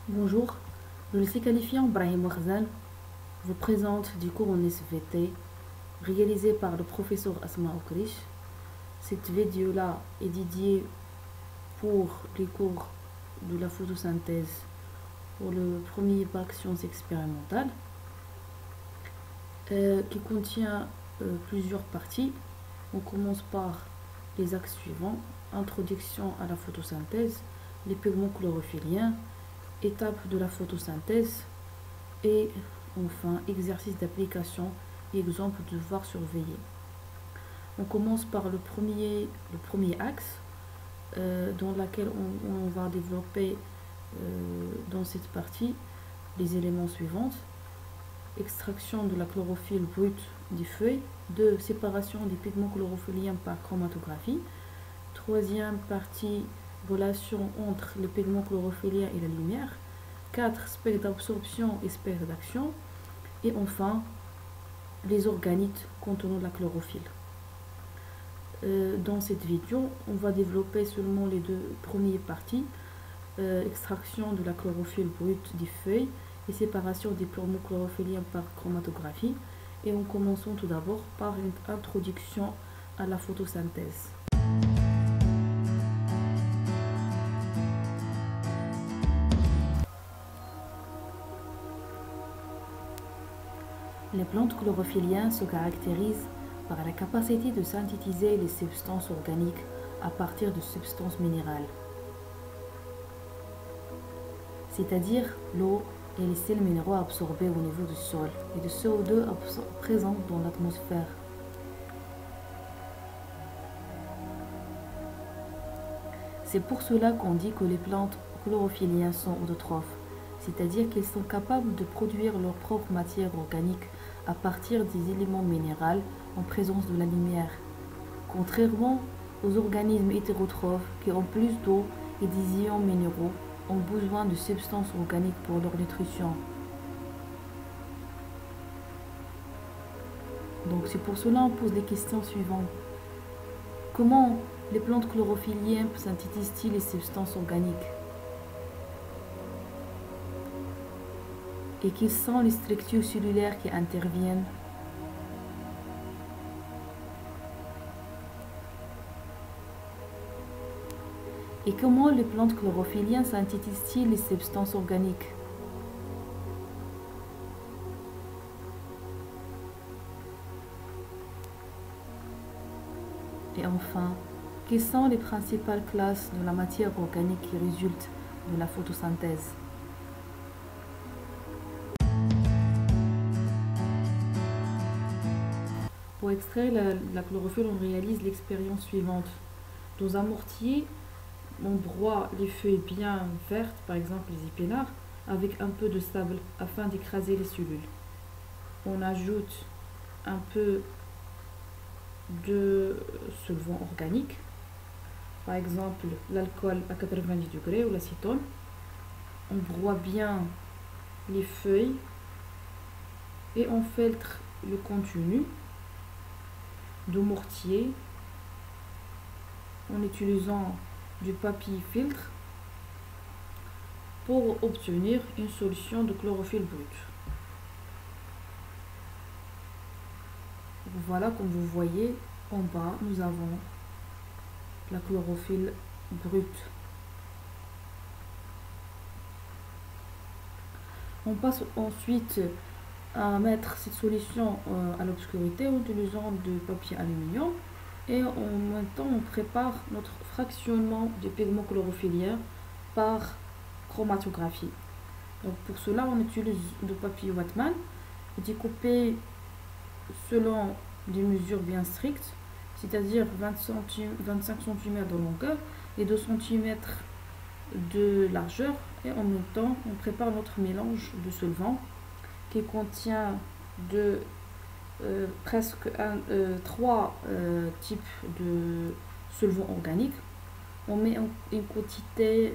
Bonjour, je suis qualifiant Brahim Warzan, vous présente du cours en SVT réalisé par le professeur Asma Okrish. Cette vidéo-là est dédiée pour les cours de la photosynthèse pour le premier bac sciences expérimentales qui contient plusieurs parties. On commence par les axes suivants: introduction à la photosynthèse, les pigments chlorophylliens, étape de la photosynthèse et enfin exercice d'application et exemple de devoir surveiller. On commence par le premier axe dans lequel on va développer dans cette partie les éléments suivants: extraction de la chlorophylle brute des feuilles, 2. Séparation des pigments chlorophylliens par chromatographie, troisième partie, relation entre les pigments chlorophylliens et la lumière, 4. Spectre d'absorption et spectre d'action, et enfin les organites contenant la chlorophylle. Dans cette vidéo, on va développer seulement les deux premières parties, extraction de la chlorophylle brute des feuilles et séparation des pigments chlorophylliens par chromatographie, et en commençant tout d'abord par une introduction à la photosynthèse. Les plantes chlorophylliennes se caractérisent par la capacité de synthétiser les substances organiques à partir de substances minérales, c'est-à-dire l'eau et les sels minéraux absorbés au niveau du sol et du CO2 présent dans l'atmosphère. C'est pour cela qu'on dit que les plantes chlorophylliennes sont autotrophes, c'est-à-dire qu'elles sont capables de produire leur propre matière organique à partir des éléments minéraux en présence de la lumière, contrairement aux organismes hétérotrophes qui, en plus d'eau et des ions minéraux, ont besoin de substances organiques pour leur nutrition. Donc c'est pour cela qu'on pose les questions suivantes. Comment les plantes chlorophylliennes synthétisent-ils les substances organiques? Et quelles sont les structures cellulaires qui interviennent? Et comment les plantes chlorophylliennes synthétisent-ils les substances organiques? Et enfin, quelles sont les principales classes de la matière organique qui résultent de la photosynthèse? Pour extraire la chlorophylle, on réalise l'expérience suivante. Dans un mortier, on broie les feuilles bien vertes, par exemple les épinards, avec un peu de sable afin d'écraser les cellules. On ajoute un peu de solvant organique, par exemple l'alcool à 90 degrés ou l'acétone. On broie bien les feuilles et on filtre le contenu de mortier en utilisant du papier filtre pour obtenir une solution de chlorophylle brute. Voilà, comme vous voyez en bas, nous avons la chlorophylle brute. On passe ensuite à mettre cette solution à l'obscurité en utilisant du papier aluminium, et en même temps on prépare notre fractionnement des pigments chlorophylliens par chromatographie. Donc pour cela on utilise du papier Whatman découpé selon des mesures bien strictes, c'est-à-dire 25 cm de longueur et 2 cm de largeur, et en même temps on prépare notre mélange de solvant qui contient presque 3 types de solvants organiques. On met une quantité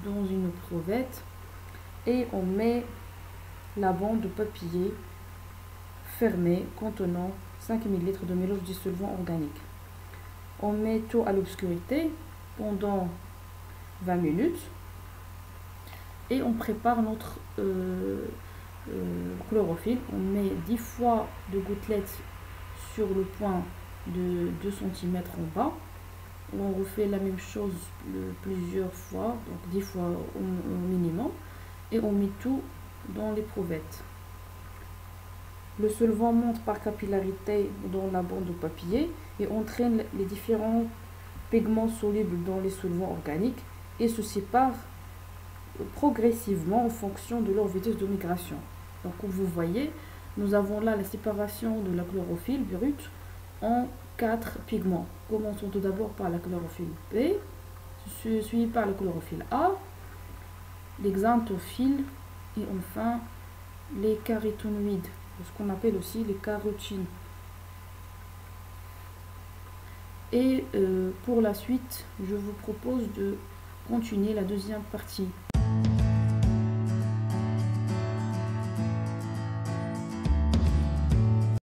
dans une crevette et on met la bande de papier fermée contenant 5 ml de mélange de solvant organique. On met tout à l'obscurité pendant 20 minutes et on prépare notre chlorophylle. On met 10 fois de gouttelettes sur le point de 2 cm en bas. On refait la même chose plusieurs fois, donc 10 fois au minimum, et on met tout dans l'éprouvette. Le solvant monte par capillarité dans la bande de papier et entraîne les différents pigments solubles dans les solvants organiques et se sépare progressivement en fonction de leur vitesse de migration. Donc comme vous voyez, nous avons là la séparation de la chlorophylle brute en 4 pigments. Commençons tout d'abord par la chlorophylle B, suivi par la chlorophylle A, les xanthophiles et enfin les caroténoïdes, ce qu'on appelle aussi les carotines. Et pour la suite, je vous propose de continuer la deuxième partie.